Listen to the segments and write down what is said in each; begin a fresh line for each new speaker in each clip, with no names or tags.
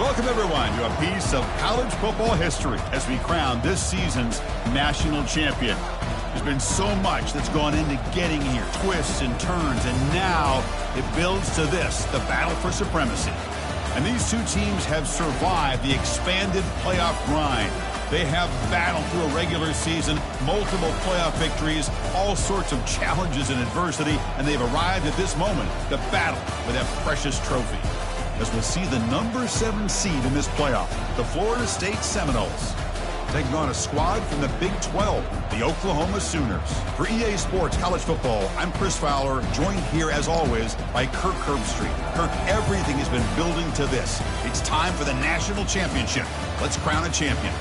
Welcome, everyone, to a piece of college football history as we crown this season's national champion. There's been so much that's gone into getting here, twists and turns, and now it builds to this, the battle for supremacy. And these two teams have survived the expanded playoff grind. They have battled through a regular season, multiple playoff victories, all sorts of challenges and adversity, and they've arrived at this moment, the battle for that precious trophy. As we'll see the number 7 seed in this playoff, the Florida State Seminoles, taking on a squad from the Big 12, the Oklahoma Sooners. For EA Sports College Football, I'm Chris Fowler, joined here as always by Kirk Herbstreit. Kirk, everything has been building to this. It's time for the national championship. Let's crown a champion.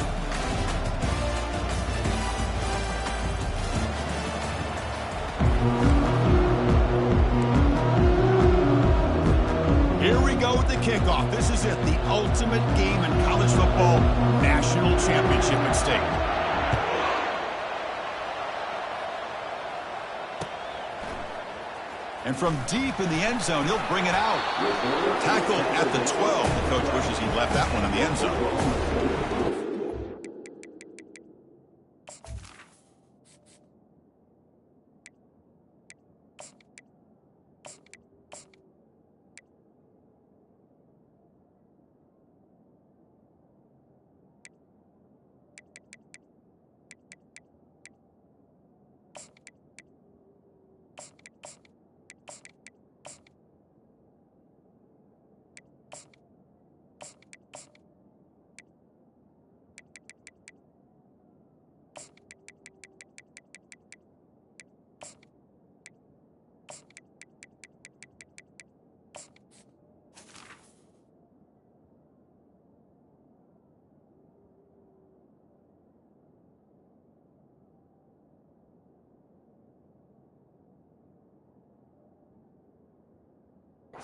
Here we go with the kickoff. This is it, the ultimate game in college football, national championship at stake. And from deep in the end zone, he'll bring it out. Tackled at the 12. The coach wishes he left that one in the end zone.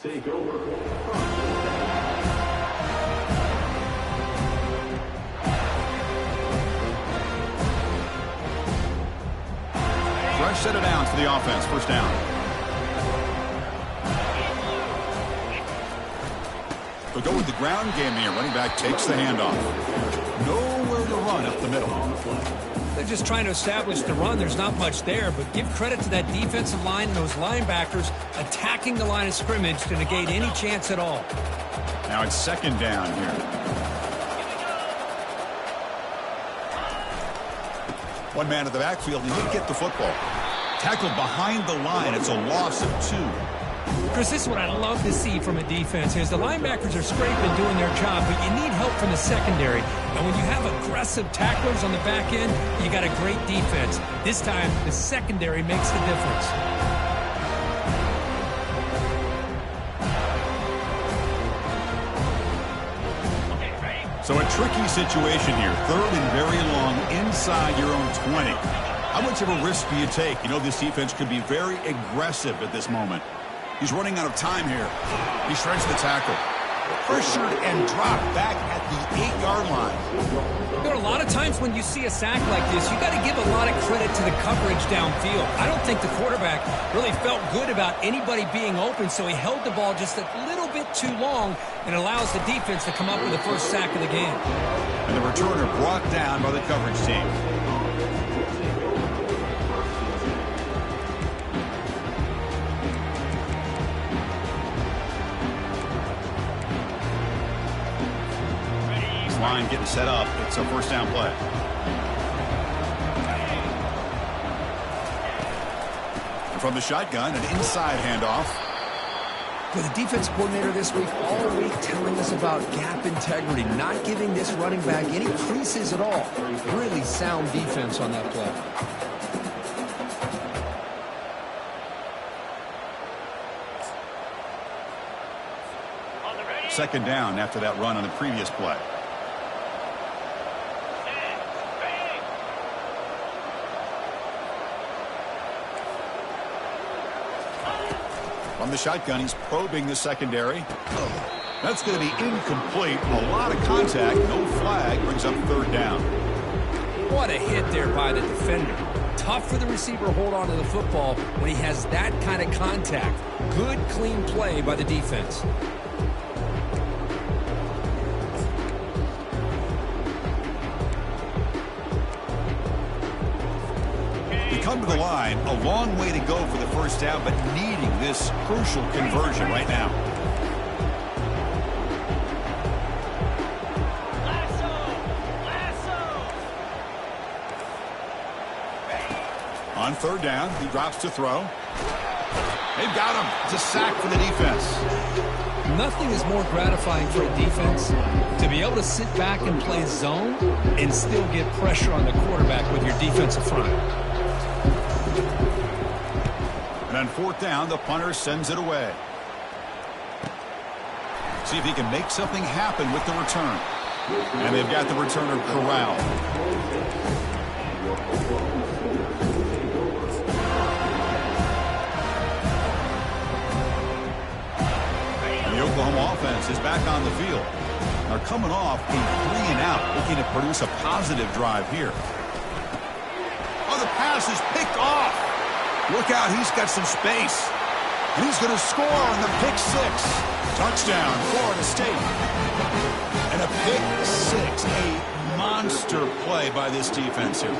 Take over.
Fresh set of downs for the offense. First down. They'll go with the ground game here. Running back takes the handoff. Nowhere to run up the middle.
They're just trying to establish the run. There's not much there, but give credit to that defensive line and those linebackers attacking the line of scrimmage to negate any chance at all.
Now it's second down here. One man at the backfield, and he'll get the football. Tackled behind the line. It's a loss of 2.
Chris, this is what I love to see from a defense is the linebackers are scraping, doing their job, but you need help from the secondary. And when you have aggressive tacklers on the back end, you got a great defense. This time, the secondary makes the difference.
So a tricky situation here. Third and very long inside your own 20. How much of a risk do you take? You know this defense could be very aggressive at this moment. He's running out of time here. He shreds the tackle. Pressured and dropped back at the 8-yard line.
There are a lot of times when you see a sack like this, you got to give a lot of credit to the coverage downfield. I don't think the quarterback really felt good about anybody being open, so he held the ball just a little bit too long and allows the defense to come up with the first sack of the game.
And the returner brought down by the coverage team. Line getting set up. It's a first down play. And from the shotgun, an inside handoff.
Well, the defense coordinator this week all week telling us about gap integrity, not giving this running back any creases at all. Really sound defense on that play.
Second down after that run on the previous play. From the shotgun, he's probing the secondary. That's going to be incomplete. A lot of contact. No flag. Brings up third down.
What a hit there by the defender. Tough for the receiver to hold on to the football when he has that kind of contact. Good, clean play by the defense.
come to the line. A long way to go for the first down, but needing this crucial conversion right now. On third down, he drops to throw. They've got him. It's a sack for the defense.
Nothing is more gratifying for a defense to be able to sit back and play zone and still get pressure on the quarterback with your defensive front.
And on fourth down, the punter sends it away. See if he can make something happen with the return. And they've got the returner corralled. The Oklahoma offense is back on the field. They're coming off a 3-and-out, looking to produce a positive drive here. Oh, the pass is picked off. Look out, he's got some space. And he's going to score on the pick six. Touchdown, Florida State. And a pick six, a monster play by this defense here.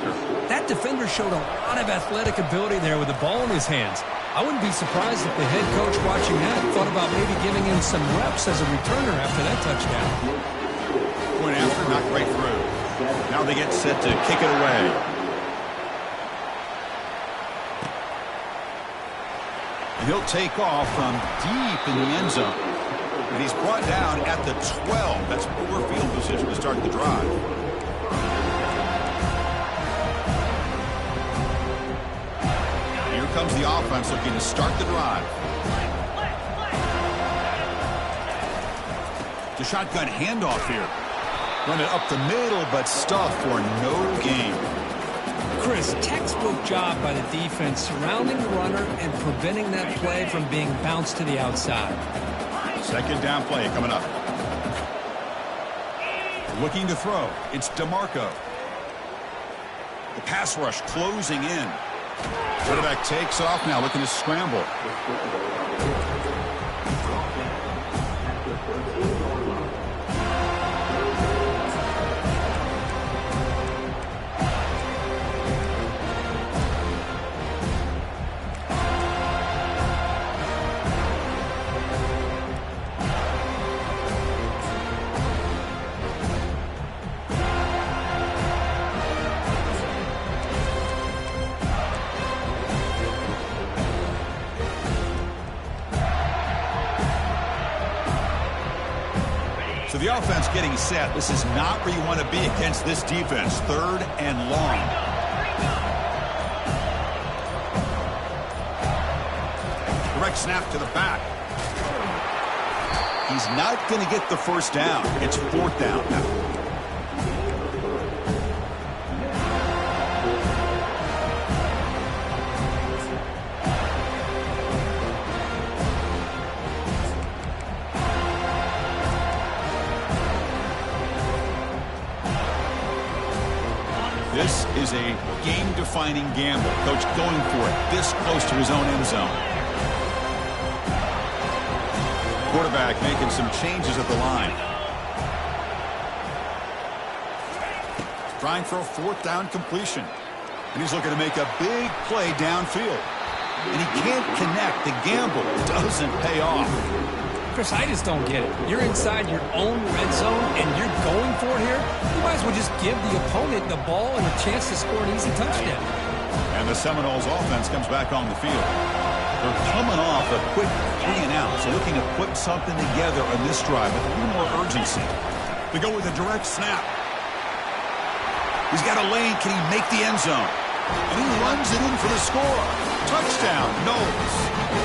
That defender showed a lot of athletic ability there with the ball in his hands. I wouldn't be surprised if the head coach watching that thought about maybe giving him some reps as a returner after that touchdown.
Point after, knocked right through. Now they get set to kick it away. And he'll take off from deep in the end zone. And he's brought down at the 12. That's poor field position to start the drive. Comes the offense looking to start the drive. The shotgun handoff here. Run it up the middle, but stuffed for no gain.
Chris, textbook job by the defense surrounding the runner and preventing that play from being bounced to the outside.
Second down play coming up. Looking to throw. It's DeMarco. The pass rush closing in. Quarterback takes off now, looking to scramble. So the offense getting set. This is not where you want to be against this defense. Third and long. Direct snap to the back. He's not going to get the first down. It's fourth down now. This is a game-defining gamble. Coach going for it this close to his own end zone. Quarterback making some changes at the line. Trying for a fourth down completion. And he's looking to make a big play downfield. And he can't connect. The gamble doesn't pay off.
Chris, I just don't get it. You're inside your own red zone, and you're going for it here? You might as well just give the opponent the ball and a chance to score an easy touchdown.
And the Seminoles offense comes back on the field. They're coming off a quick 3-and-out, so looking to put something together on this drive with a little more urgency. They go with a direct snap. He's got a lane. Can he make the end zone? And he runs it in for the score. Touchdown, Knowles.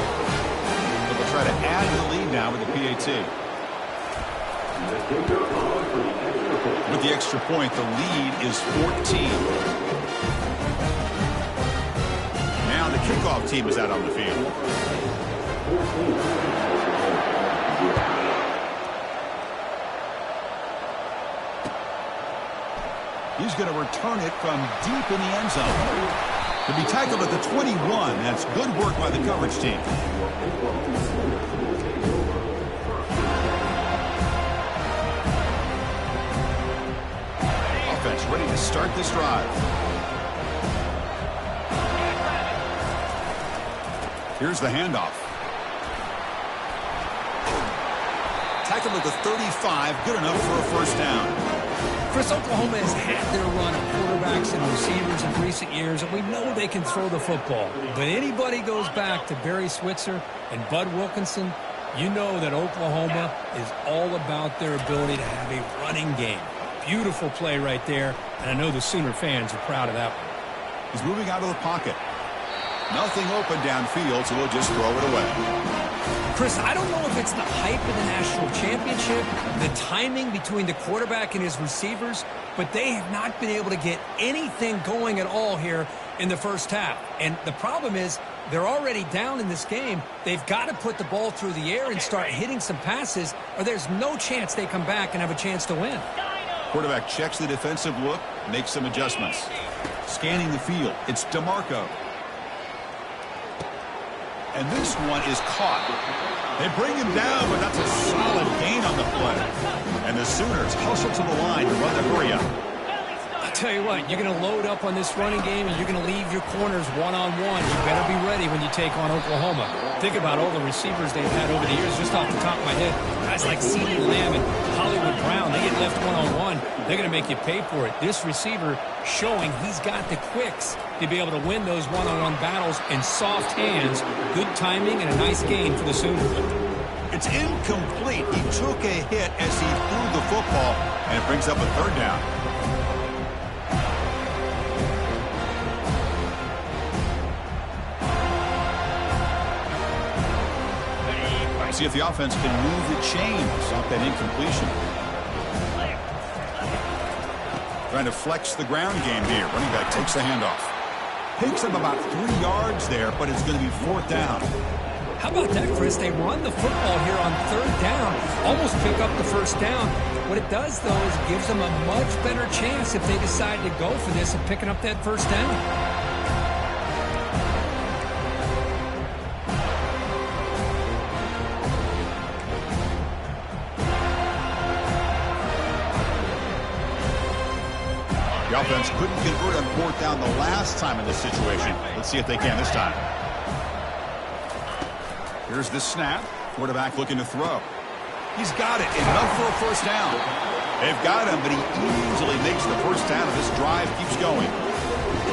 Try to add to the lead now with the PAT. With the extra point, the lead is 14. Now the kickoff team is out on the field. He's going to return it from deep in the end zone. To be tackled at the 21. That's good work by the coverage team. Offense ready to start this drive. Here's the handoff. Tackled at the 35, good enough for a first down.
Chris, Oklahoma has had their run of quarterbacks and receivers in recent years, and we know they can throw the football. But anybody goes back to Barry Switzer and Bud Wilkinson, you know that Oklahoma is all about their ability to have a running game. Beautiful play right there, and I know the Sooner fans are proud of that one.
He's moving out of the pocket. Nothing open downfield, so he'll just throw it away.
Chris, I don't know if it's the hype of the national championship, the timing between the quarterback and his receivers, but they have not been able to get anything going at all here in the first half. And the problem is they're already down in this game. They've got to put the ball through the air and start hitting some passes, or there's no chance they come back and have a chance to win.
Quarterback checks the defensive look, makes some adjustments. Scanning the field, it's DeMarco. And this one is caught. They bring him down, but that's a solid gain on the play. And the Sooners hustle to the line to run the hurry up.
I'll tell you what, you're going to load up on this running game, and you're going to leave your corners one-on-one. You better be ready when you take on Oklahoma. Think about all the receivers they've had over the years, just off the top of my head. Guys like CeeDee Lamb and Hollywood Brown, they get left one-on-one. They're going to make you pay for it. This receiver showing he's got the quicks to be able to win those one-on-one battles in soft hands. Good timing and a nice gain for the Sooners.
It's incomplete. He took a hit as he threw the football, and it brings up a third down. See if the offense can move the chains off that incompletion. Trying to flex the ground game here. Running back takes the handoff. Picks up about 3 yards there, but it's going to be fourth down.
How about that, Chris? They run the football here on third down, almost pick up the first down. What it does, though, is it gives them a much better chance if they decide to go for this of picking up that first down.
The offense couldn't convert on fourth down the last time in this situation. Let's see if they can this time. Here's the snap. Quarterback looking to throw. He's got it. Enough for a first down. They've got him, but he easily makes the first down, and this drive keeps going.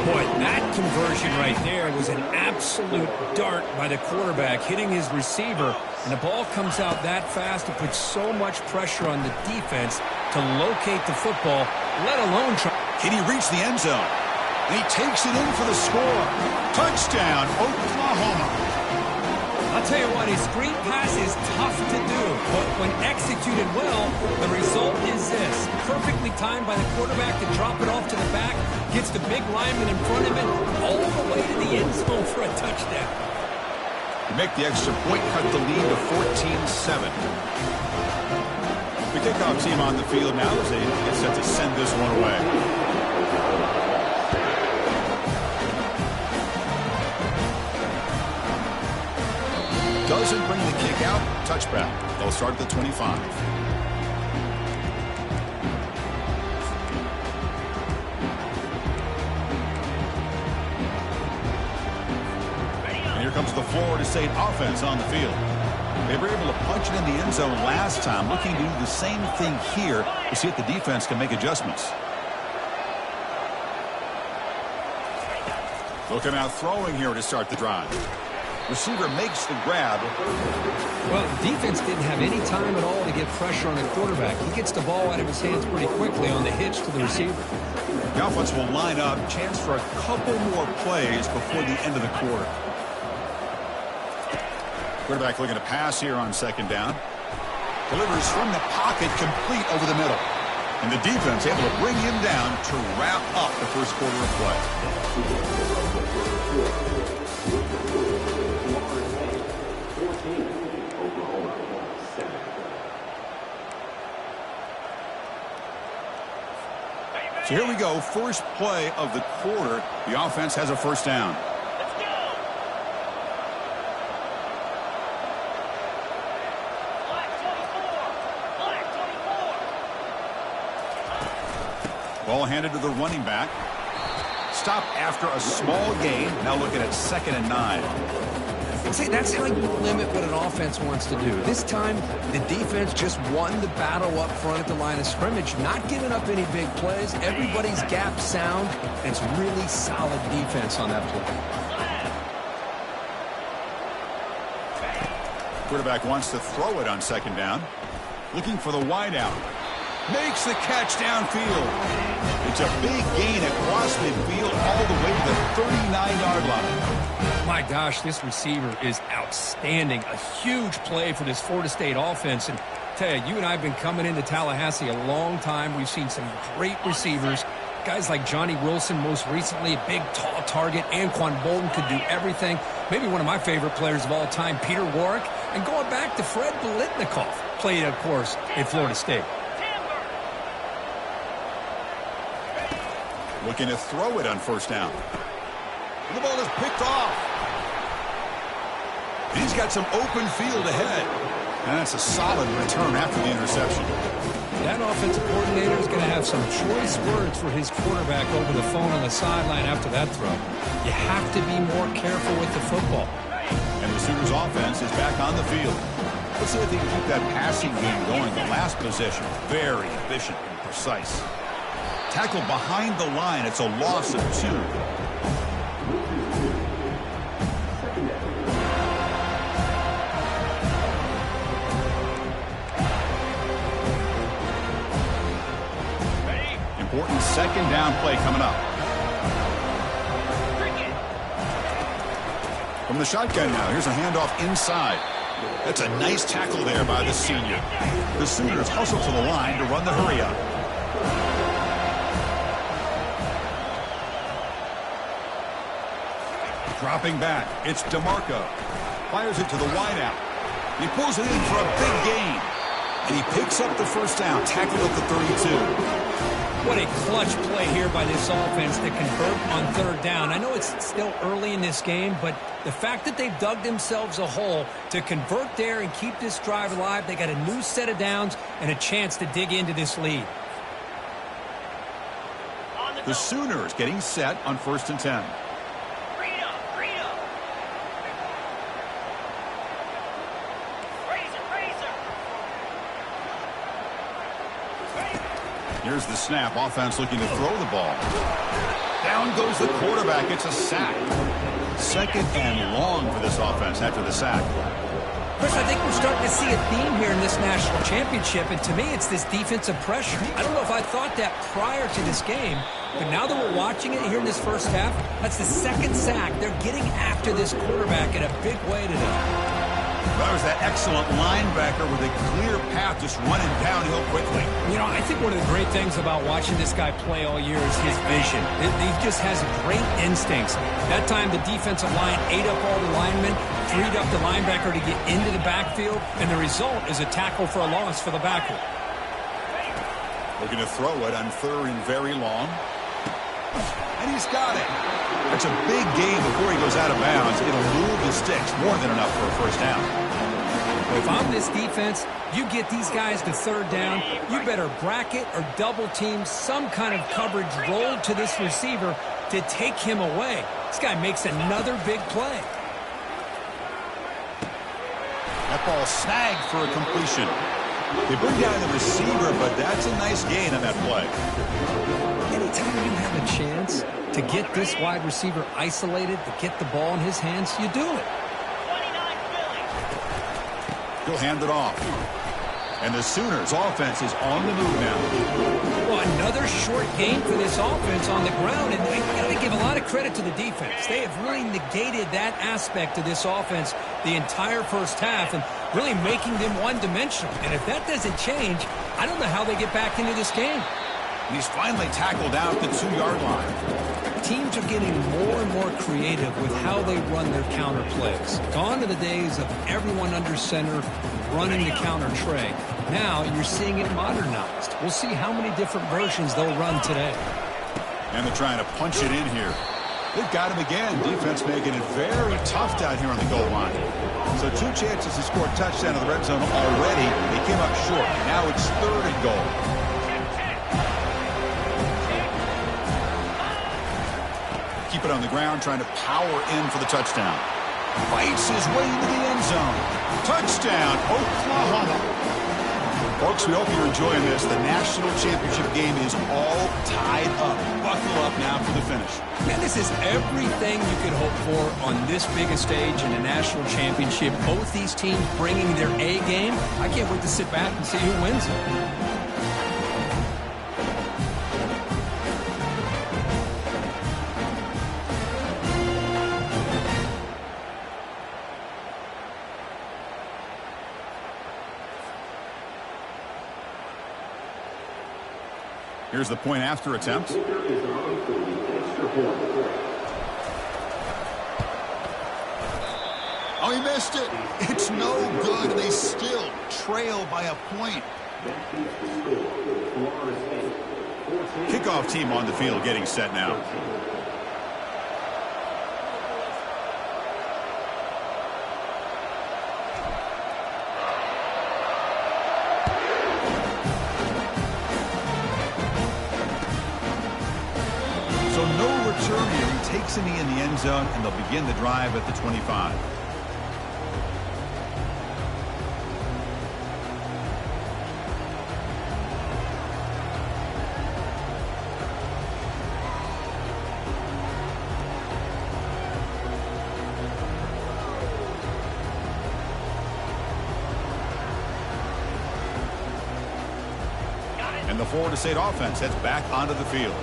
Boy, that conversion right there was an absolute dart by the quarterback, hitting his receiver, and the ball comes out that fast. It puts so much pressure on the defense to locate the football, let alone try.
Can he reach the end zone? And he takes it in for the score. Touchdown, Oklahoma.
I'll tell you what, his screen pass is tough to do, but when executed well, the result is this. Perfectly timed by the quarterback to drop it off to the back, gets the big lineman in front of him, all the way to the end zone for a touchdown.
To make the extra point, cut the lead to 14-7. The kickoff team on the field now as they get set to send this one away. Doesn't bring the kick out. Touchback. They'll start at the 25. And here comes the Florida State offense on the field. They were able to punch it in the end zone last time. Looking to do the same thing here to see if the defense can make adjustments. Looking out throwing here to start the drive. Receiver makes the grab.
Well, defense didn't have any time at all to get pressure on the quarterback. He gets the ball out of his hands pretty quickly on the hitch to the receiver.
The offense will line up. Chance for a couple more plays before the end of the quarter. Quarterback looking to pass here on second down. Delivers from the pocket, complete over the middle. And the defense able to bring him down to wrap up the first quarter of play. So here we go, first play of the quarter. The offense has a first down.
Let's go. Black 24.
Ball handed to the running back. Stop after a small gain. Now looking at 2nd and 9.
See, that's how you limit what an offense wants to do. This time, the defense just won the battle up front at the line of scrimmage, not giving up any big plays. Everybody's gap sound, and it's really solid defense on that play.
Quarterback wants to throw it on second down. Looking for the wide out. Makes the catch downfield. It's a big gain across midfield all the way to the 39-yard line.
My gosh, this receiver is outstanding. A huge play for this Florida State offense. And tell you and I have been coming into Tallahassee a long time. We've seen some great receivers. Guys like Johnny Wilson, most recently, a big, tall target. Anquan Bolden could do everything. Maybe one of my favorite players of all time, Peter Warrick. And going back to Fred Biletnikoff, played, of course, in Florida State.
Looking to throw it on first down. The ball is picked off. He's got some open field ahead. And that's a solid return after the interception.
That offensive coordinator is going to have some choice words for his quarterback over the phone on the sideline after that throw. You have to be more careful with the football.
And the Sooners offense is back on the field. Let's see if they can keep that passing game going. The last possession, very efficient and precise. Tackle behind the line. It's a loss of 2. Important second down play coming up. From the shotgun now, here's a handoff inside. That's a nice tackle there by the senior. The Sooners hustle to the line to run the hurry up. Dropping back, it's DeMarco. Fires it to the wideout. He pulls it in for a big gain. And he picks up the first down, tackled at the 32.
What a clutch play here by this offense to convert on third down. I know it's still early in this game, but the fact that they've dug themselves a hole to convert there and keep this drive alive, they got a new set of downs and a chance to dig into this lead.
The Sooners getting set on 1st and 10. Here's the snap. Offense looking to throw the ball. Down goes the quarterback. It's a sack. Second and long for this offense after the sack.
Chris, I think we're starting to see a theme here in this national championship, and to me it's this defensive pressure. I don't know if I thought that prior to this game, but now that we're watching it here in this first half, that's the second sack. They're getting after this quarterback in a big way today.
That was that excellent linebacker with a clear path just running downhill quickly.
You know, I think one of the great things about watching this guy play all year is his vision. He just has great instincts. That time the defensive line ate up all the linemen, freed up the linebacker to get into the backfield, and the result is a tackle for a loss for the backer.
Looking to throw it on 3rd and very long. And he's got it. That's a big gain before he goes out of bounds. It'll move the sticks, more than enough for a first down.
If I'm this defense, you get these guys to third down, you better bracket or double team some kind of coverage roll to this receiver to take him away. This guy makes another big play.
That ball snagged for a completion. They bring down the receiver, but that's a nice gain on that play.
Anytime you have a chance to get this wide receiver isolated, to get the ball in his hands, you do it.
He'll hand it off. And the Sooners offense is on the move now.
Well, another short gain for this offense on the ground, and you got to give a lot of credit to the defense. They have really negated that aspect of this offense the entire first half and really making them one-dimensional. And if that doesn't change, I don't know how they get back into this game.
And he's finally tackled out the 2-yard line.
Teams are getting more and more creative with how they run their counter plays. Gone are the days of everyone under center running the counter tray. Now you're seeing it modernized. We'll see how many different versions they'll run today.
And they're trying to punch it in here. They've got him again. Defense making it very tough down here on the goal line. So 2 chances to score a touchdown in the red zone already. They came up short. Now it's 3rd and goal. Keep it on the ground, trying to power in for the touchdown. Fights his way into the end zone. Touchdown, Oklahoma. Folks, we hope you're enjoying this. The national championship game is all tied up. Buckle up now for the finish.
Man, this is everything you could hope for on this biggest stage in a national championship. Both these teams bringing their A game. I can't wait to sit back and see who wins it.
Here's the point after attempt. Oh, he missed it. It's no good. They still trail by a point. Kickoff team on the field getting set now. So no return here. He takes a knee in the end zone, and they'll begin the drive at the 25. And the Florida State offense heads back onto the field.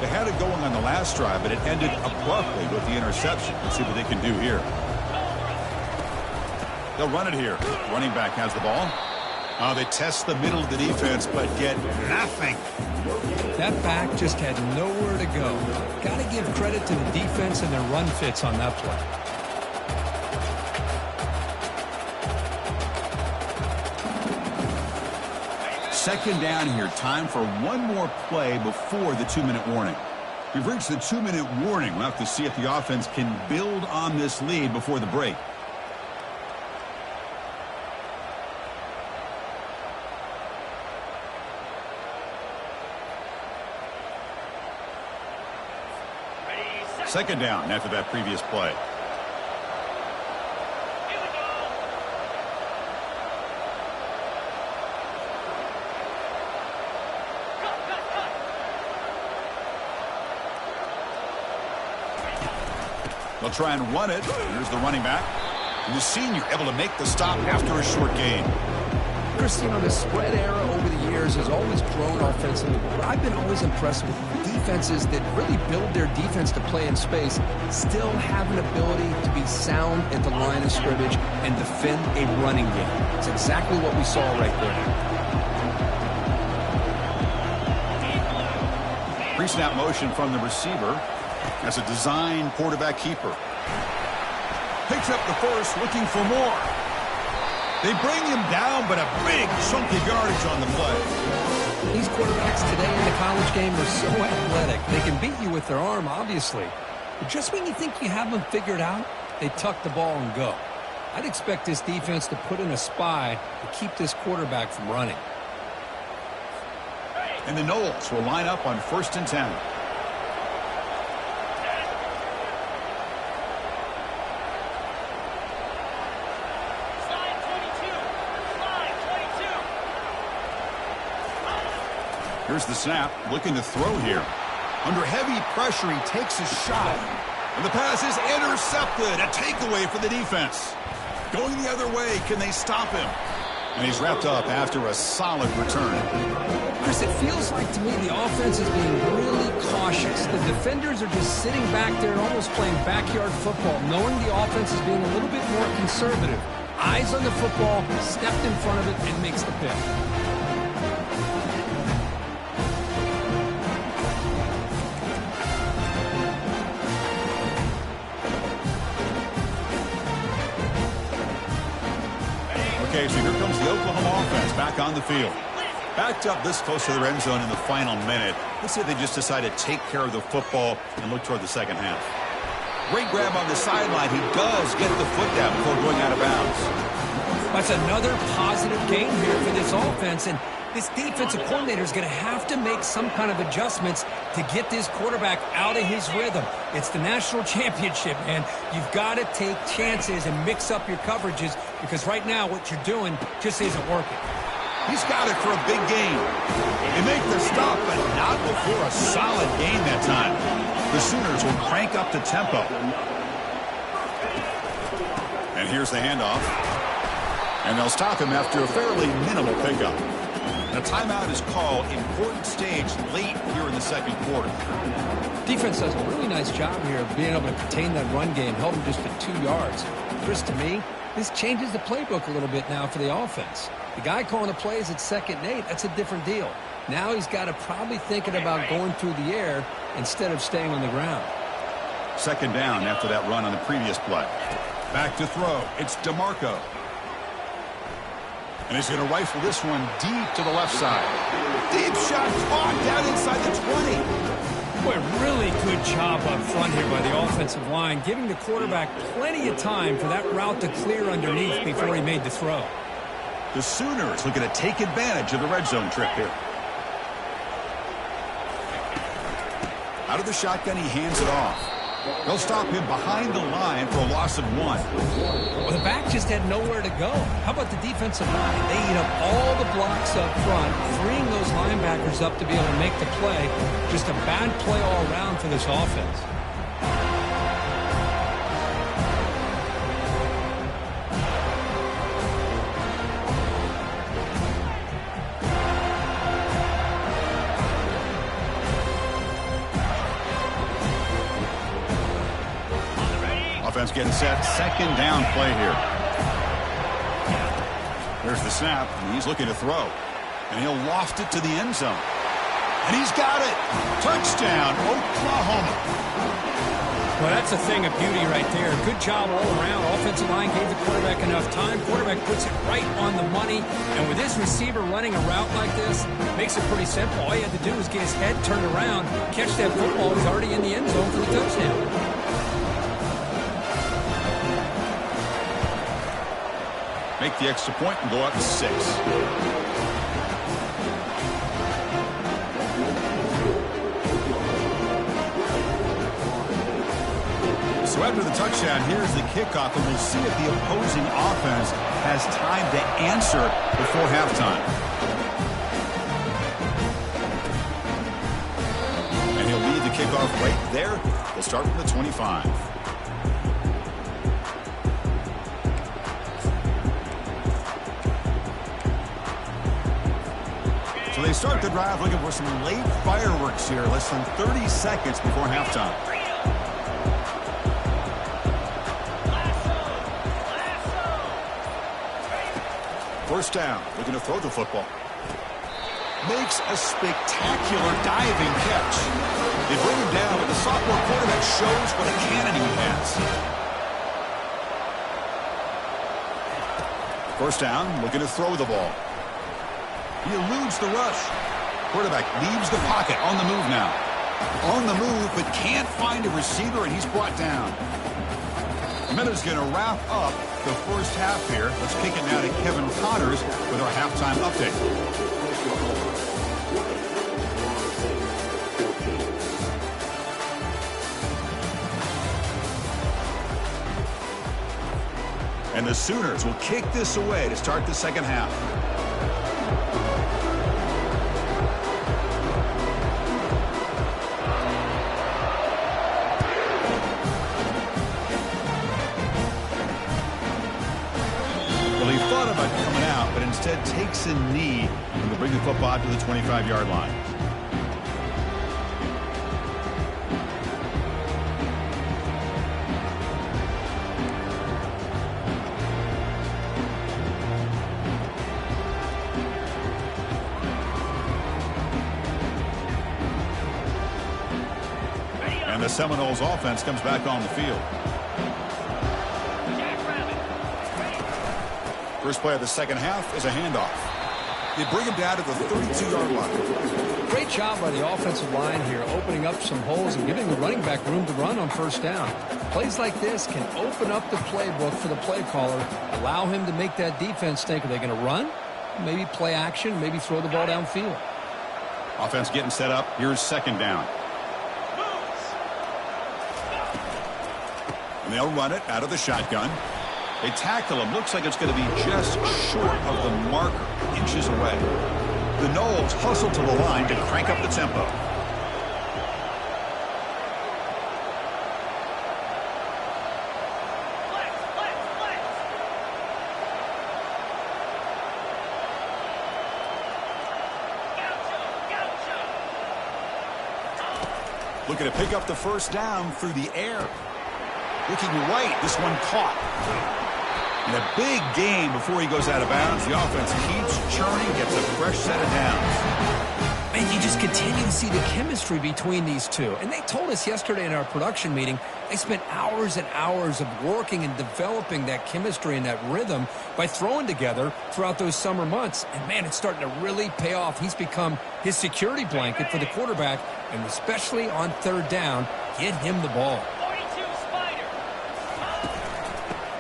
They had it going on the last drive, but it ended abruptly with the interception. Let's see what they can do here. They'll run it here. Running back has the ball. They test the middle of the defense, but get nothing.
That back just had nowhere to go. Got to give credit to the defense and their run fits on that play.
Second down here. Time for one more play before the 2-minute warning. We've reached the 2-minute warning. We'll have to see if the offense can build on this lead before the break. Second down after that previous play. They'll try and run it. Here's the running back. And the senior able to make the stop after a short gain.
Chris, you know, the spread era over the years has always grown offensively, but I've been always impressed with defenses that really build their defense to play in space, still have an ability to be sound at the line of scrimmage and defend a running game. It's exactly what we saw right there.
Pre-snap motion from the receiver. As a design quarterback keeper. Picks up the first, looking for more. They bring him down, but a big chunky yardage on the play.
These quarterbacks today in the college game are so athletic. They can beat you with their arm, obviously. But just when you think you have them figured out, they tuck the ball and go. I'd expect this defense to put in a spy to keep this quarterback from running.
And the Noles will line up on 1st and 10. Here's the snap, looking to throw here. Under heavy pressure, he takes a shot. And the pass is intercepted. A takeaway for the defense. Going the other way, can they stop him? And he's wrapped up after a solid return.
Chris, it feels like to me the offense is being really cautious. The defenders are just sitting back there and almost playing backyard football, knowing the offense is being a little bit more conservative. Eyes on the football, stepped in front of it, and makes the pick.
Okay, so here comes the Oklahoma offense back on the field. Backed up this close to their end zone in the final minute. Let's say they just decide to take care of the football and look toward the second half. Great grab on the sideline. He does get the foot down before going out of bounds.
That's another positive game here for this offense, and this defensive coordinator is going to have to make some kind of adjustments to get this quarterback out of his rhythm. It's the national championship, man. You've got to take chances and mix up your coverages because right now what you're doing just isn't working.
He's got it for a big gain. They make the stop, but not before a solid gain that time. The Sooners will crank up the tempo. And here's the handoff. And they'll stop him after a fairly minimal pickup. A timeout is called. Important stage late here in the second quarter.
Defense does a really nice job here of being able to contain that run game, held him just to 2 yards. Chris, to me, this changes the playbook a little bit now for the offense. The guy calling the plays at 2nd and 8, that's a different deal. Now he's got to probably thinking about going through the air instead of staying on the ground.
2nd down after that run on the previous play. Back to throw. It's DeMarco. And he's going to rifle this one deep to the left side. Deep shot caught down inside the 20.
Boy, really good job up front here by the offensive line, giving the quarterback plenty of time for that route to clear underneath before he made the throw.
The Sooners looking to take advantage of the red zone trip here. Out of the shotgun, he hands it off. They'll stop him behind the line for a loss of 1.
Well, the back just had nowhere to go. How about the defensive line? They eat up all the blocks up front, freeing those linebackers up to be able to make the play. Just a bad play all around for this offense.
Offense getting set. 2nd down play here. There's the snap, and he's looking to throw. And he'll loft it to the end zone. And he's got it. Touchdown, Oklahoma.
Well, that's a thing of beauty right there. Good job all around. Offensive line gave the quarterback enough time. Quarterback puts it right on the money. And with this receiver running a route like this, makes it pretty simple. All you had to do was get his head turned around, catch that football. He's already in the end zone for the touchdown.
Make the extra point and go up to 6. So after the touchdown, here's the kickoff, and we'll see if the opposing offense has time to answer before halftime. And he'll lead the kickoff right there. We'll start from the 25. So they start the drive looking for some late fireworks here, less than 30 seconds before halftime. First down, looking to throw the football. Makes a spectacular diving catch. They bring him down, but the sophomore quarterback shows what a cannon he has. First down, looking to throw the ball. He eludes the rush. Quarterback leaves the pocket, on the move now. On the move, but can't find a receiver, and he's brought down. Miller's going to wrap up the first half here. Let's kick it now to Kevin Connors with our halftime update. And the Sooners will kick this away to start the second half. Well, he thought about coming out, but instead takes a knee and will bring the football out to the 25-yard line. And the Seminoles offense comes back on the field. First play of the second half is a handoff.
They bring him down to the 32-yard line.
Great job by the offensive line here, opening up some holes and giving the running back room to run on first down. Plays like this can open up the playbook for the play caller, allow him to make that defense think, are they going to run? Maybe play action, maybe throw the ball downfield.
Offense getting set up. Here's second down. And they'll run it out of the shotgun. They tackle him. Looks like it's going to be just short of the marker, inches away. The Noles hustle to the line to crank up the tempo. Looking to pick up the first down through the air. Looking right, this one caught. And a big gain before he goes out of bounds. The offense keeps churning, gets a fresh set of downs.
And you just continue to see the chemistry between these two. And they told us yesterday in our production meeting, they spent hours and hours of working and developing that chemistry and that rhythm by throwing together throughout those summer months. And, man, it's starting to really pay off. He's become his security blanket for the quarterback, and especially on third down, get him the ball.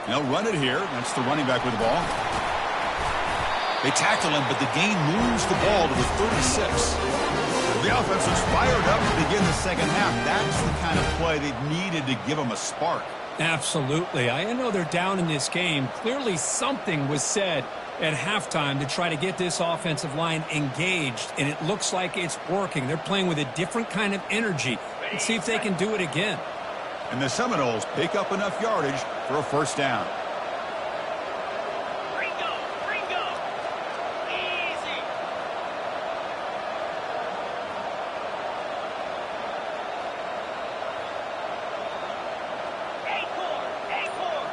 They'll run it here. That's the running back with the ball. They tackle him, but the gain moves the ball to the 36. The offense is fired up to begin the second half. That's the kind of play they've needed to give them a spark.
Absolutely. I know they're down in this game. Clearly something was said at halftime to try to get this offensive line engaged, and it looks like it's working. They're playing with a different kind of energy. Let's see if they can do it again.
And the Seminoles pick up enough yardage for a first down.
Ringo. Easy. Acorn.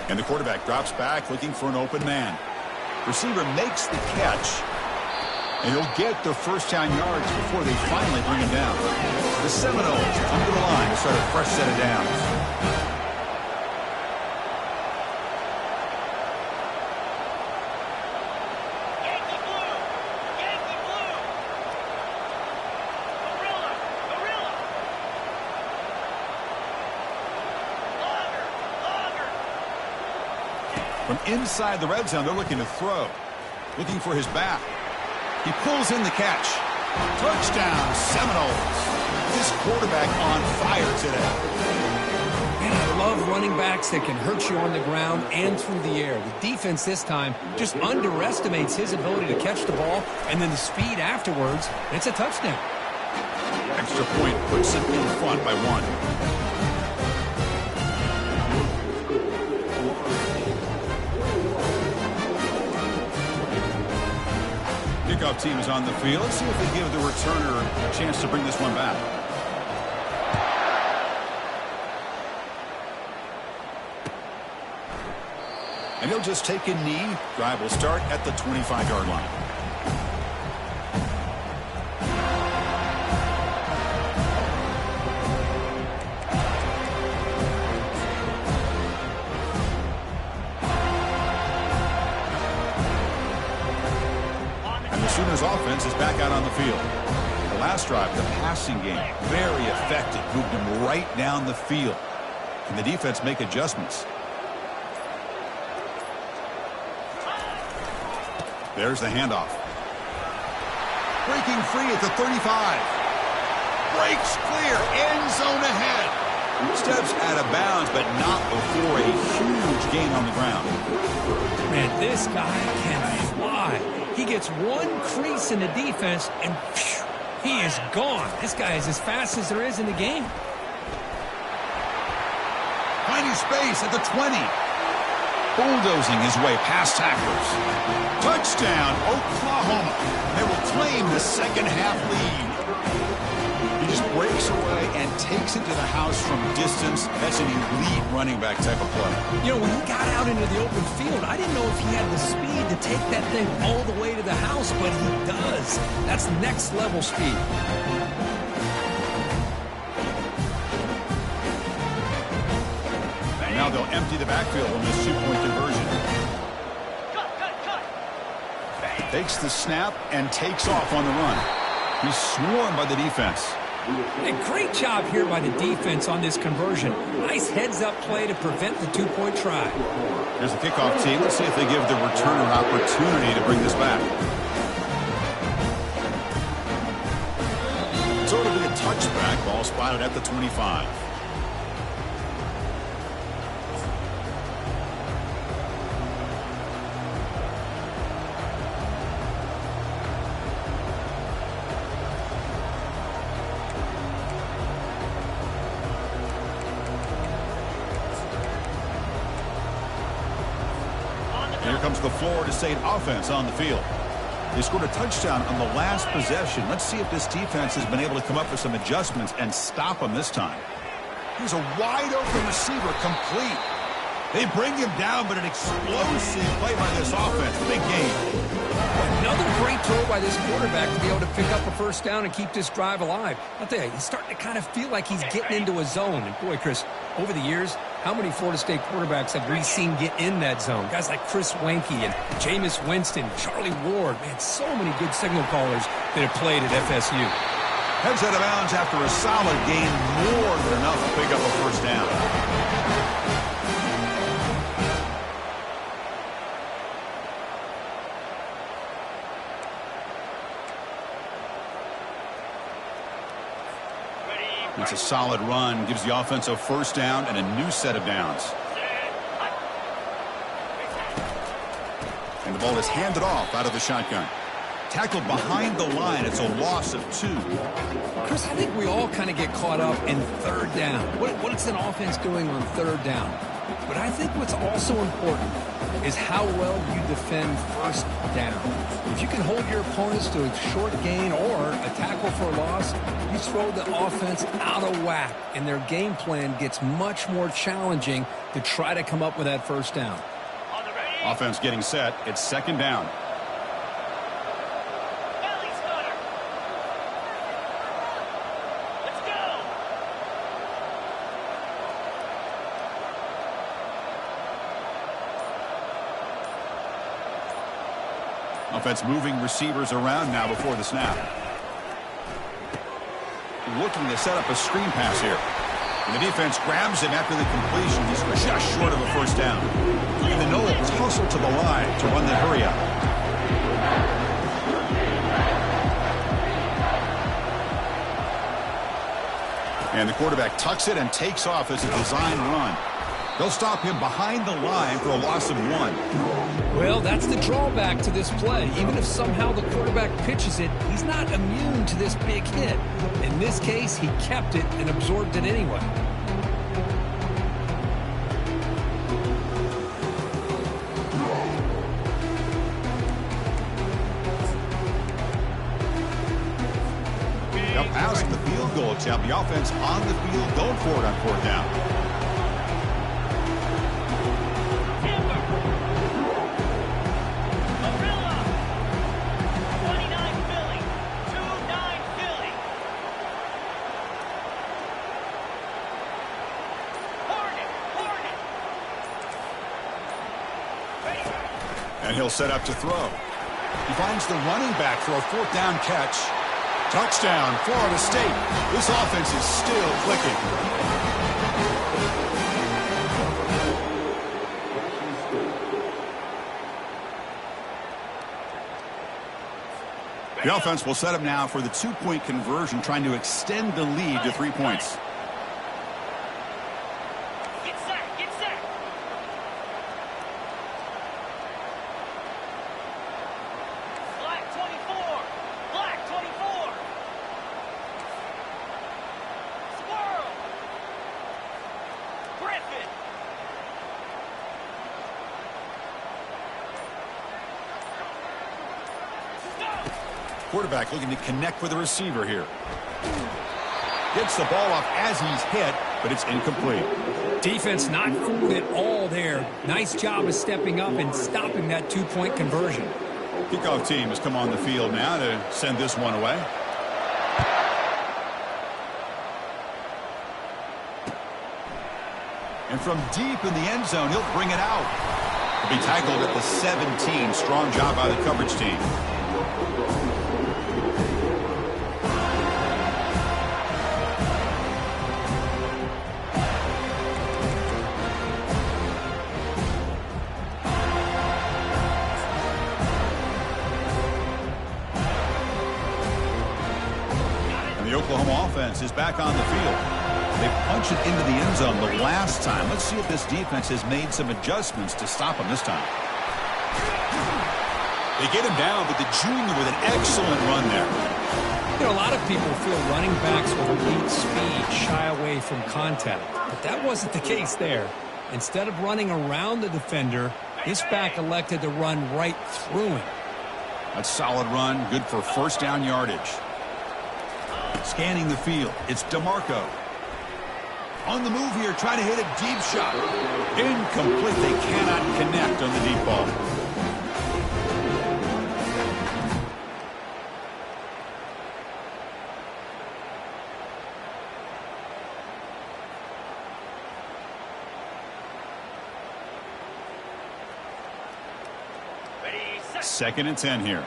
And the quarterback drops back looking for an open man. Receiver makes the catch. And he'll get the first down yards before they finally bring him down. The Seminoles come to the line to start a fresh set of downs.
Yankee blue. Gorilla. Longer.
From inside the red zone, they're looking to throw. Looking for his back. He pulls in the catch. Touchdown, Seminoles. This quarterback on fire today.
And I love running backs that can hurt you on the ground and through the air. The defense this time just underestimates his ability to catch the ball, and then the speed afterwards, it's a touchdown.
Extra point puts him in front by one. Kickoff team is on the field. Let's see if they give the returner a chance to bring this one back. And he'll just take a knee. Drive will start at the 25-yard line. Sooners offense is back out on the field. The last drive, the passing game, very effective. Moved them right down the field. And the defense make adjustments. There's the handoff. Breaking free at the 35. Breaks clear. End zone ahead. Steps out of bounds, but not before a huge gain on the ground.
Man, this guy can fly. He gets one crease in the defense, and phew, he is gone. This guy is as fast as there is in the game.
Finding space at the 20. Bulldozing his way past tacklers. Touchdown, Oklahoma. They will claim the second half lead. He just breaks away and takes it to the house from distance. That's an elite running back type of play.
You know, when he got out into the open field, I didn't know if he had the speed to take that thing all the way to the house, but he does. That's next level speed.
And now they'll empty the backfield on this two-point conversion. Takes the snap and takes off on the run. He's swarmed by the defense.
A great job here by the defense on this conversion. Nice heads-up play to prevent the two-point try.
Here's the kickoff team. Let's see if they give the returner an opportunity to bring this back. So it'll be a touchback. Ball spotted at the 25. Here comes the Florida State offense on the field. They scored a touchdown on the last possession. Let's see if this defense has been able to come up with some adjustments and stop them this time.
Here's a wide-open receiver, complete.
They bring him down, but an explosive play by this offense. Big game.
Another great throw by this quarterback to be able to pick up a first down and keep this drive alive. I'll tell you, he's starting to kind of feel like he's getting into a zone. And boy, Chris, over the years, how many Florida State quarterbacks have we seen get in that zone? Guys like Chris Weinke and Jameis Winston, Charlie Ward. Man, so many good signal callers that have played at FSU.
Heads out of bounds after a solid gain, more than enough to pick up a first down. It's a solid run, gives the offense a first down and a new set of downs. And the ball is handed off out of the shotgun. Tackled behind the line. It's a loss of 2.
Chris, I think we all kind of get caught up in third down. What is an offense doing on third down? But I think what's also important is how well you defend first down. If you can hold your opponents to a short gain or a tackle for a loss, you throw the offense out of whack, and their game plan gets much more challenging to try to come up with that first down.
Offense getting set. It's second down.
Belly stutter. Let's go.
Offense moving receivers around now before the snap. Looking to set up a screen pass here. And the defense grabs him after the completion. He's just short of a first down. And the Noles hustle to the line to run the hurry up. And the quarterback tucks it and takes off as a design run. They'll stop him behind the line for a loss of 1.
Well, that's the drawback to this play. Even if somehow the quarterback pitches it, he's not immune to this big hit. In this case, he kept it and absorbed it anyway.
Now past the field goal attempt, the offense on the field going for it on fourth down. And he'll set up to throw. He finds the running back for a fourth down catch. Touchdown, Florida State. This offense is still clicking. The offense will set up now for the 2-point conversion, trying to extend the lead to 3 points.
Get set. Get set. Black 24. Black 24. Squirrel. Griffin. Go.
Quarterback looking to connect with the receiver here. Gets the ball off as he's hit, but it's incomplete.
Defense not fooled at all there. Nice job of stepping up and stopping that 2-point conversion.
Kickoff team has come on the field now to send this one away. And from deep in the end zone, he'll bring it out. He'll be tackled at the 17. Strong job by the coverage team. And the Oklahoma offense is back on the field. They punched it into the end zone the last time. Let's see if this defense has made some adjustments to stop him this time. They get him down, but the junior with an excellent run there.
You know, a lot of people feel running backs with elite speed shy away from contact, but that wasn't the case there. Instead of running around the defender, this back elected to run right through him.
A solid run, good for first down yardage. Scanning the field, it's DeMarco. On the move here, trying to hit a deep shot. Incomplete. They cannot connect on the deep ball.
Ready, set.
2nd and 10 here.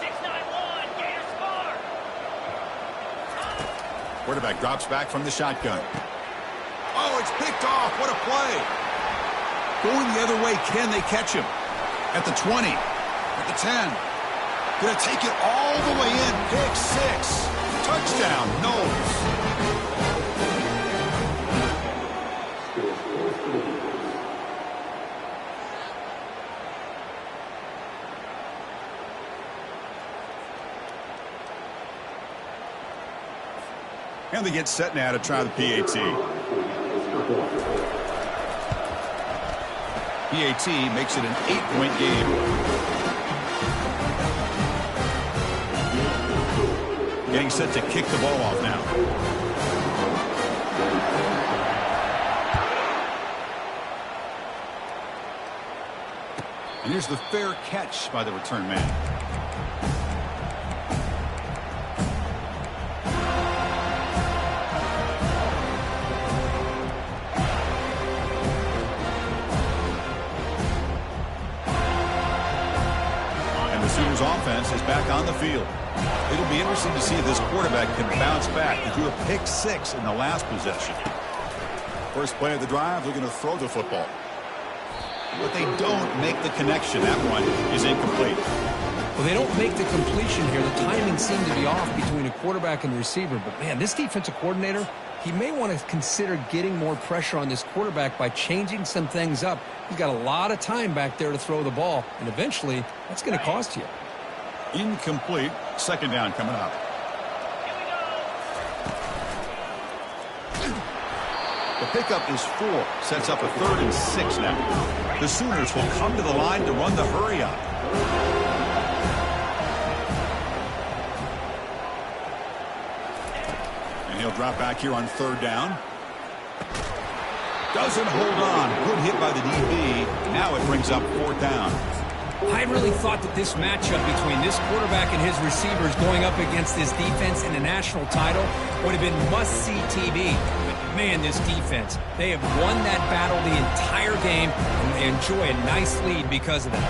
6-9-1. Gators score.
Quarterback drops back from the shotgun. Oh, it's picked off. What a play. Going the other way. Can they catch him? At the 20. At the 10. Going to take it all the way in. Pick 6. Touchdown. Knowles. And they get set now to try the PAT. PAT makes it an 8-point game. Getting set to kick the ball off now. And here's the fair catch by the return man. Offense is back on the field. It'll be interesting to see if this quarterback can bounce back. He threw a pick 6 in the last possession. First play of the drive, they're going to throw the football. But they don't make the connection. That one is incomplete.
Well, they don't make the completion here. The timing seemed to be off between a quarterback and the receiver. But, man, this defensive coordinator, he may want to consider getting more pressure on this quarterback by changing some things up. He's got a lot of time back there to throw the ball, and eventually that's going to cost you.
Incomplete. 2nd down coming up. The pickup is 4. Sets up a 3rd and 6 now. The Sooners will come to the line to run the hurry up. And he'll drop back here on 3rd down. Doesn't hold on. Good hit by the DB. Now it brings up 4th down.
I really thought that this matchup between this quarterback and his receivers going up against this defense in a national title would have been must-see TV. But, man, this defense, they have won that battle the entire game, and they enjoy a nice lead because of that.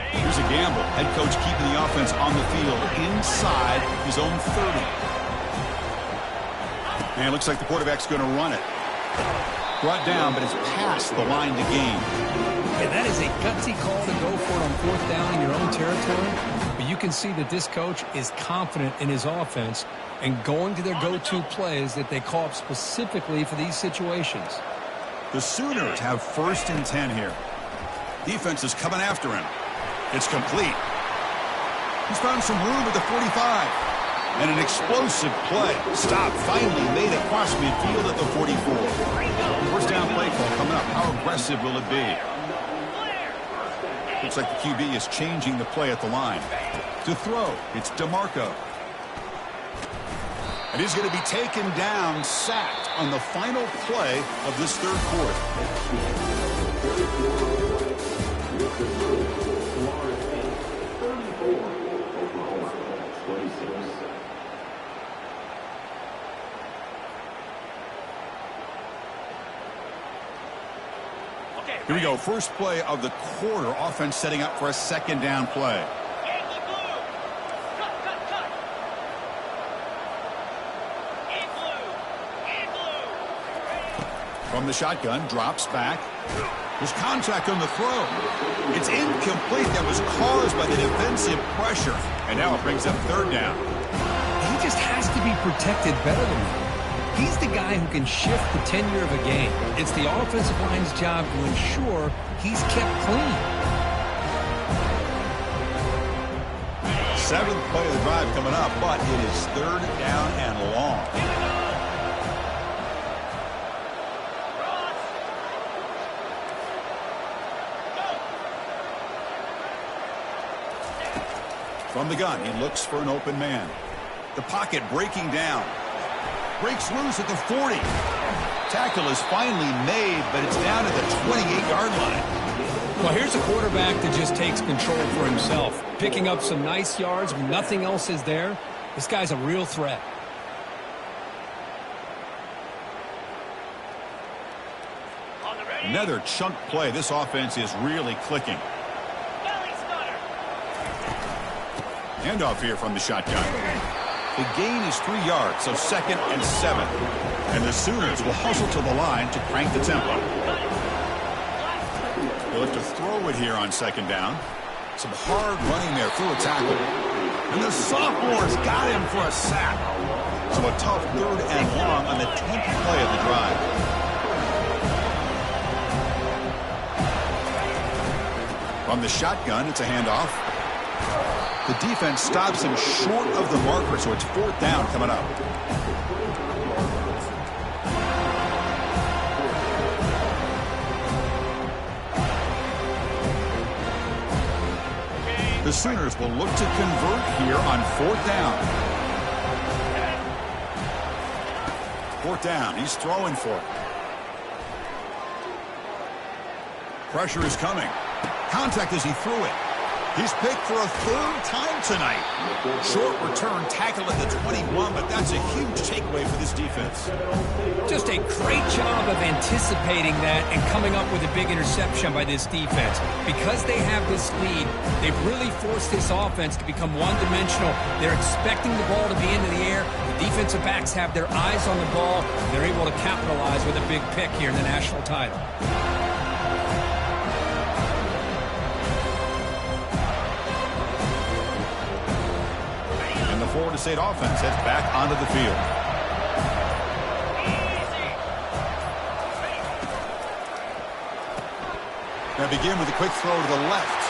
Here's a gamble. Head coach keeping the offense on the field inside his own 30. And it looks like the quarterback's going to run it. Brought down, but it's past the line to gain.
Yeah, that is a gutsy call to go for it on 4th down in your own territory. But you can see that this coach is confident in his offense and going to their go-to plays that they call up specifically for these situations.
The Sooners have 1st and 10 here. Defense is coming after him. It's complete. He's found some room at the 45. And an explosive play. Stop finally made across midfield at the 44. First down play call coming up. How aggressive will it be? Looks like the QB is changing the play at the line. To throw, it's DeMarco. And he's going to be taken down, sacked on the final play of this 3rd quarter. Here we go. First play of the quarter. Offense setting up for a second down play.
Yankee blue. Cut. In blue.
From the shotgun, drops back. There's contact on the throw. It's incomplete. That was caused by the defensive pressure. And now it brings up third down.
He just has to be protected better than that. He's the guy who can shift the tenure of a game. It's the offensive line's job to ensure he's kept clean.
Seventh play of the drive coming up, but it is third down and long. From the gun, he looks for an open man. The pocket breaking down. Breaks loose at the 40. Tackle is finally made, but it's down at the 28-yard line.
Well, here's a quarterback that just takes control for himself. Picking up some nice yards when nothing else is there. This guy's a real threat.
Another chunk play. This offense is really clicking. Handoff here from the shotgun. The gain is 3 yards, so second and 7. And the Sooners will hustle to the line to crank the tempo. They'll have to throw it here on second down. Some hard running there through a tackle. And the sophomore's got him for a sack. So a tough third and long on the 10th play of the drive. From the shotgun, it's a handoff. The defense stops him short of the marker, so it's fourth down coming up. The Sooners will look to convert here on fourth down. Fourth down, he's throwing for it. Pressure is coming. Contact as he threw it. He's picked for a third time tonight. Short return tackle at the 21, but that's a huge takeaway for this defense.
Just a great job of anticipating that and coming up with a big interception by this defense. Because they have this lead, they've really forced this offense to become one-dimensional. They're expecting the ball to be into the air. The defensive backs have their eyes on the ball. They're able to capitalize with a big pick here in the national title.
Florida State offense heads back onto the field. Now begin with a quick throw to the left.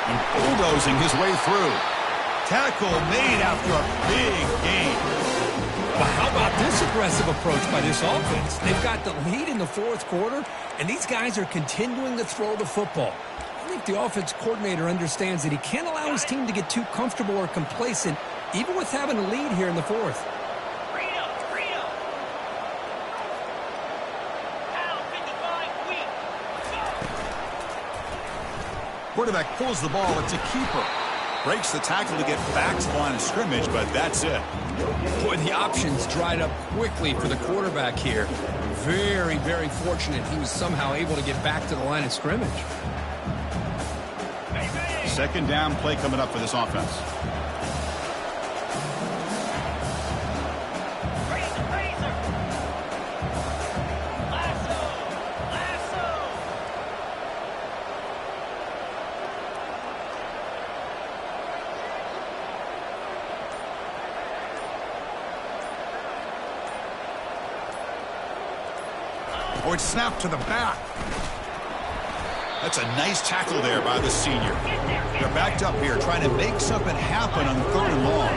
And bulldozing his way through. Tackle made after a big gain.
Well, how about this aggressive approach by this offense? They've got the lead in the fourth quarter, and these guys are continuing to throw the football. I think the offense coordinator understands that he can't allow his team to get too comfortable or complacent, even with having a lead here in the fourth.
Freedom. Down 55 weak.
Quarterback pulls the ball. It's a keeper. Breaks the tackle to get back to the line of scrimmage, but that's it.
Boy, the options dried up quickly for the quarterback here. Very, very fortunate he was somehow able to get back to the line of scrimmage.
Second down play coming up for this offense.
Razor. Lasso.
Oh, it's snapped to the back. That's a nice tackle there by the senior. They're backed up here trying to make something happen on third and long.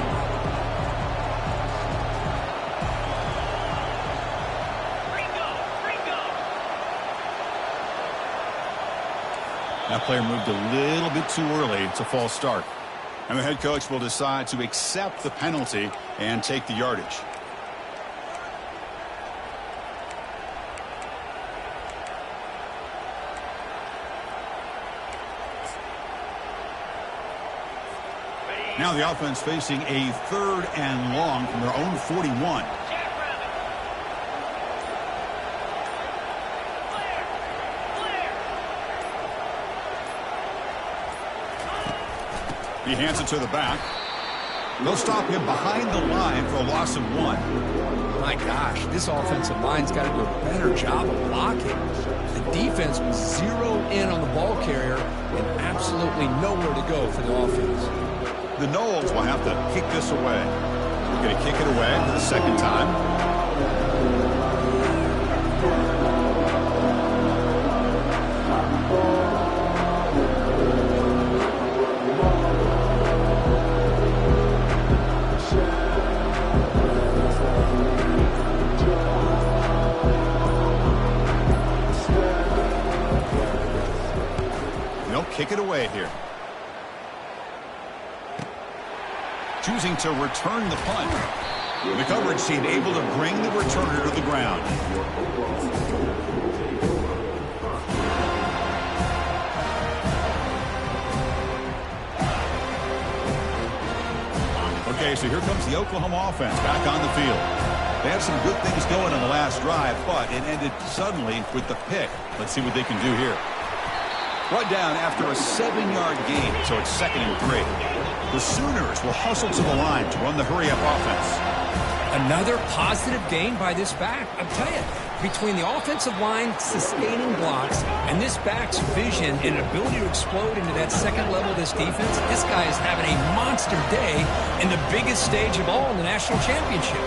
That player moved a little bit too early. It's a false start. And the head coach will decide to accept the penalty and take the yardage. Now the offense facing a third and long from their own 41. He hands it to the back. They'll stop him behind the line for a loss of 1.
My gosh, this offensive line's got to do a better job of blocking. The defense was zeroed in on the ball carrier and absolutely nowhere to go for the offense.
The Noles will have to kick this away. They're going to kick it away for the second time. Kick it away here. Choosing to return the punt. The coverage team able to bring the returner to the ground. Okay, so here comes the Oklahoma offense back on the field. They had some good things going in the last drive, but it ended suddenly with the pick. Let's see what they can do here. Brought down after a 7-yard gain, so it's 2nd and 3. The Sooners will hustle to the line to run the hurry-up offense.
Another positive gain by this back. I'll tell you, between the offensive line sustaining blocks and this back's vision and ability to explode into that second level of this defense, this guy is having a monster day in the biggest stage of all in the national championship.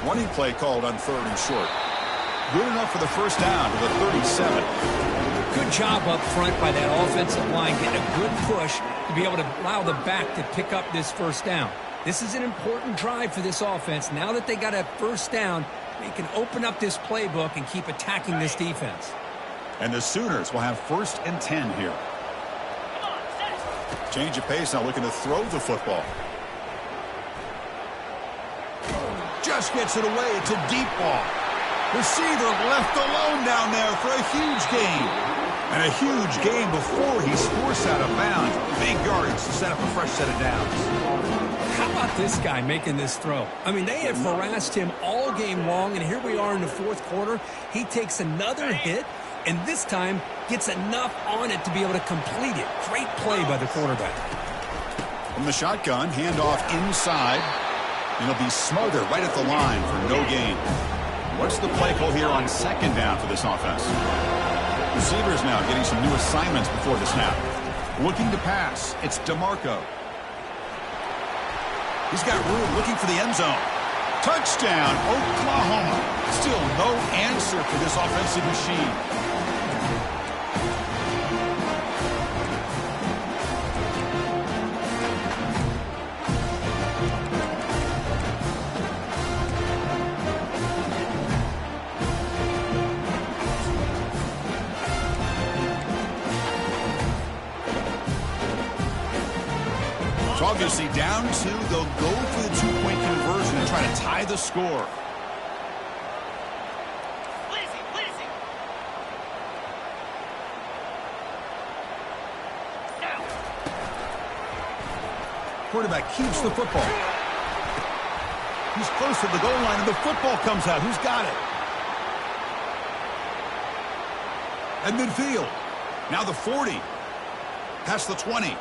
Running play called on 3rd and short. Good enough for the first down to the 37.
Good job up front by that offensive line, getting a good push to be able to allow the back to pick up this first down. This is an important drive for this offense. Now that they got a first down, they can open up this playbook and keep attacking this defense.
And the Sooners will have 1st and 10 here. Change of pace now, looking to throw the football. Just gets it away. It's a deep ball. Receiver left alone down there for a huge gain. And a huge gain before he's forced out of bounds. Big yards to set up a fresh set of downs.
How about this guy making this throw? I mean, they have harassed him all game long, and here we are in the 4th quarter. He takes another hit, and this time gets enough on it to be able to complete it. Great play by the quarterback.
From the shotgun, handoff inside. And he'll be smothered right at the line for no gain. What's the play call here on 2nd down for this offense? Receivers now getting some new assignments before the snap. Looking to pass. It's DeMarco. He's got room looking for the end zone. Touchdown, Oklahoma. Still no answer for this offensive machine. So obviously down 2, they'll go for the 2-point conversion and try to tie the score.
Blizzy. Now.
Quarterback keeps the football. He's close to the goal line, and the football comes out. Who's got it? At midfield. Now the 40. Past the 20.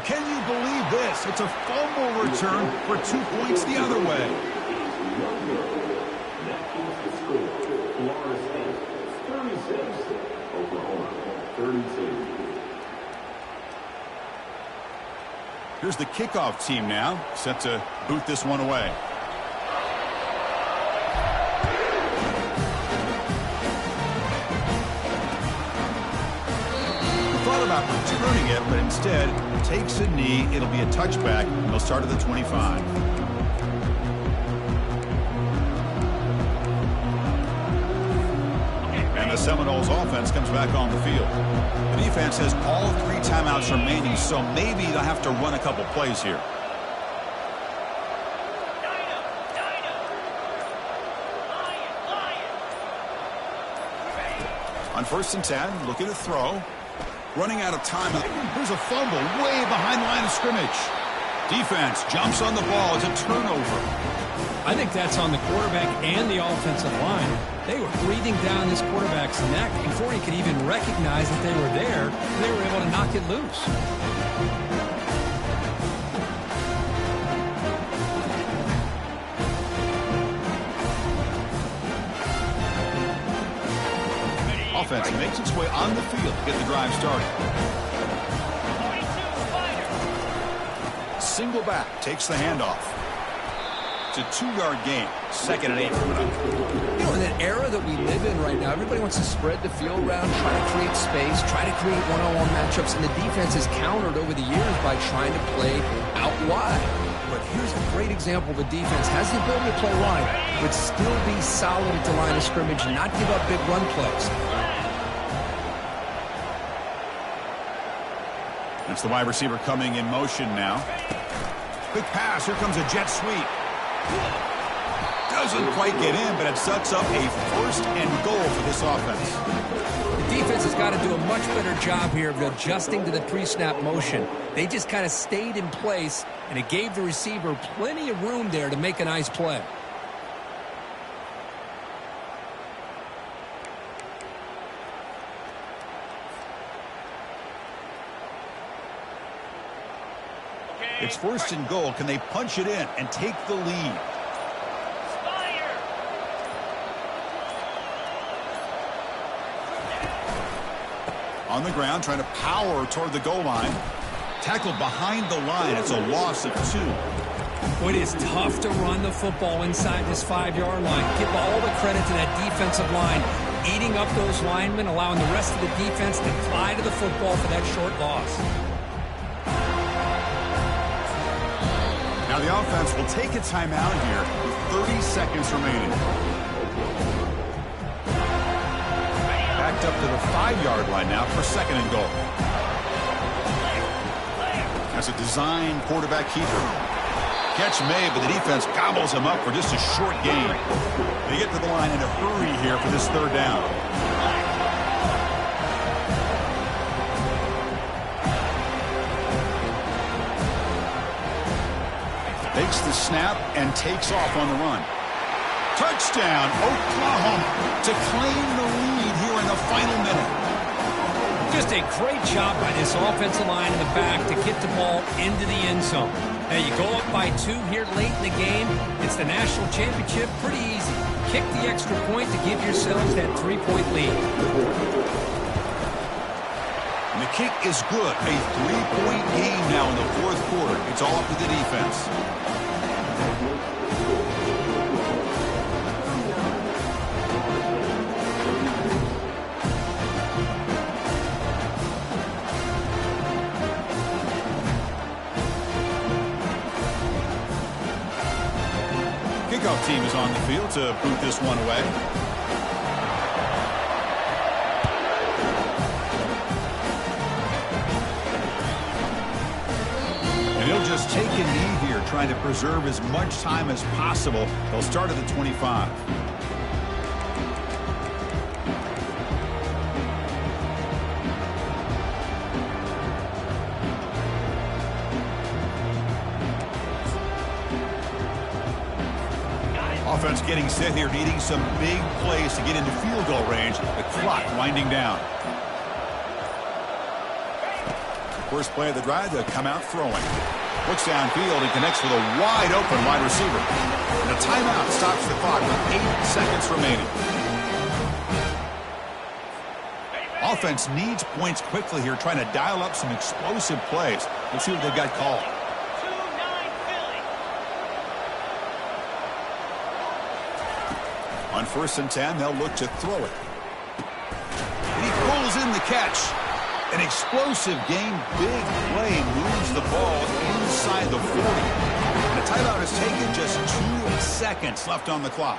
Can you believe this? It's a fumble return for 2 points the other way. Here's the kickoff team now, set to boot this one away. Thought about returning it, but instead takes a knee. It'll be a touchback, and they'll start at the 25. And the Seminoles offense comes back on the field. The defense has all 3 timeouts remaining, so maybe they'll have to run a couple plays here. On 1st and 10, looking to throw. Running out of time. Here's a fumble way behind the line of scrimmage. Defense jumps on the ball. It's a turnover.
I think that's on the quarterback and the offensive line. They were breathing down this quarterback's neck before he could even recognize that they were there, and they were able to knock it loose.
Offense makes its way on the field to get the drive started. Single back takes the handoff. It's a 2-yard gain. 2nd and 8.
You know, in an era that we live in right now, everybody wants to spread the field around, try to create space, try to create one-on-one matchups, and the defense has countered over the years by trying to play out wide. But here's a great example. The defense has the ability to play wide, but still be solid at the line of scrimmage and not give up big run plays.
It's the wide receiver coming in motion now. Quick pass. Here comes a jet sweep. Doesn't quite get in, but it sets up a 1st and goal for this offense.
The defense has got to do a much better job here of adjusting to the pre-snap motion. They just kind of stayed in place, and it gave the receiver plenty of room there to make a nice play.
It's 1st and goal. Can they punch it in and take the lead? On the ground, trying to power toward the goal line. Tackled behind the line. It's a loss of 2.
Well, it is tough to run the football inside this 5-yard line. Give all the credit to that defensive line, eating up those linemen, allowing the rest of the defense to fly to the football for that short loss.
Now the offense will take a timeout here with 30 seconds remaining. Backed up to the 5-yard line now for 2nd and goal. That's a design quarterback keeper. Catch made, but the defense gobbles him up for just a short gain. They get to the line in a hurry here for this 3rd down. Takes the snap and takes off on the run. Touchdown, Oklahoma, to claim the lead here in the final minute.
Just a great job by this offensive line in the back to get the ball into the end zone. Now you go up by 2 here late in the game. It's the national championship. Pretty easy. Kick the extra point to give yourselves that 3-point lead.
And the kick is good. A 3-point game now in the 4th quarter. It's all up to the defense. Kickoff team is on the field to boot this one away. And he'll just take a knee here, trying to preserve as much time as possible. They'll start at the 25. Offense getting set here, needing some big plays to get into field goal range. The clock winding down. First play of the drive to come out throwing. Looks downfield and connects with a wide open wide receiver. And a timeout stops the clock with 8 seconds remaining. Offense needs points quickly here, trying to dial up some explosive plays. Let's see what they've got called. On 1st and 10, they'll look to throw it. And he pulls in the catch. An explosive game, big play, moves the ball inside the 40. And a timeout is taken, just 2 seconds left on the clock.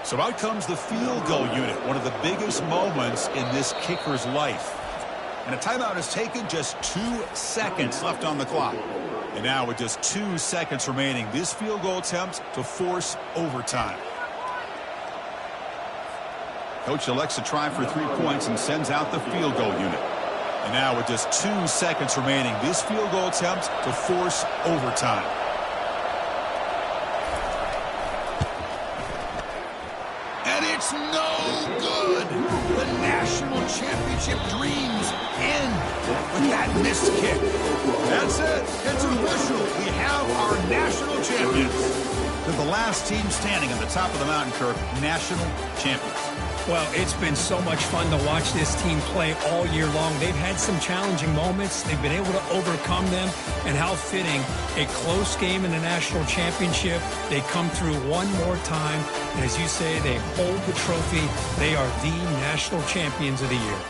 So out comes the field goal unit, one of the biggest moments in this kicker's life. And a timeout is taken, just 2 seconds left on the clock. And now with just 2 seconds remaining, this field goal attempt to force overtime. Coach elects to try for 3 points and sends out the field goal unit. And now with just 2 seconds remaining, this field goal attempt to force overtime.
And it's no good. The national championship dreams end with that missed kick.
That's it. It's official. We have our national champions. They're the last team standing at the top of the mountain, Kirk. National champions.
Well, it's been so much fun to watch this team play all year long. They've had some challenging moments. They've been able to overcome them. And how fitting, a close game in the national championship. They come through one more time. And as you say, they hold the trophy. They are the national champions of the year.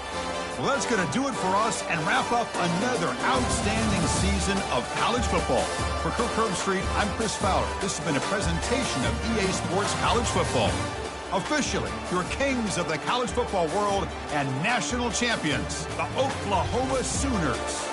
Well, that's going to do it for us and wrap up another outstanding season of college football. For Kirk Herbstreit, I'm Chris Fowler. This has been a presentation of EA Sports College Football. Officially, your kings of the college football world and national champions, the Oklahoma Sooners.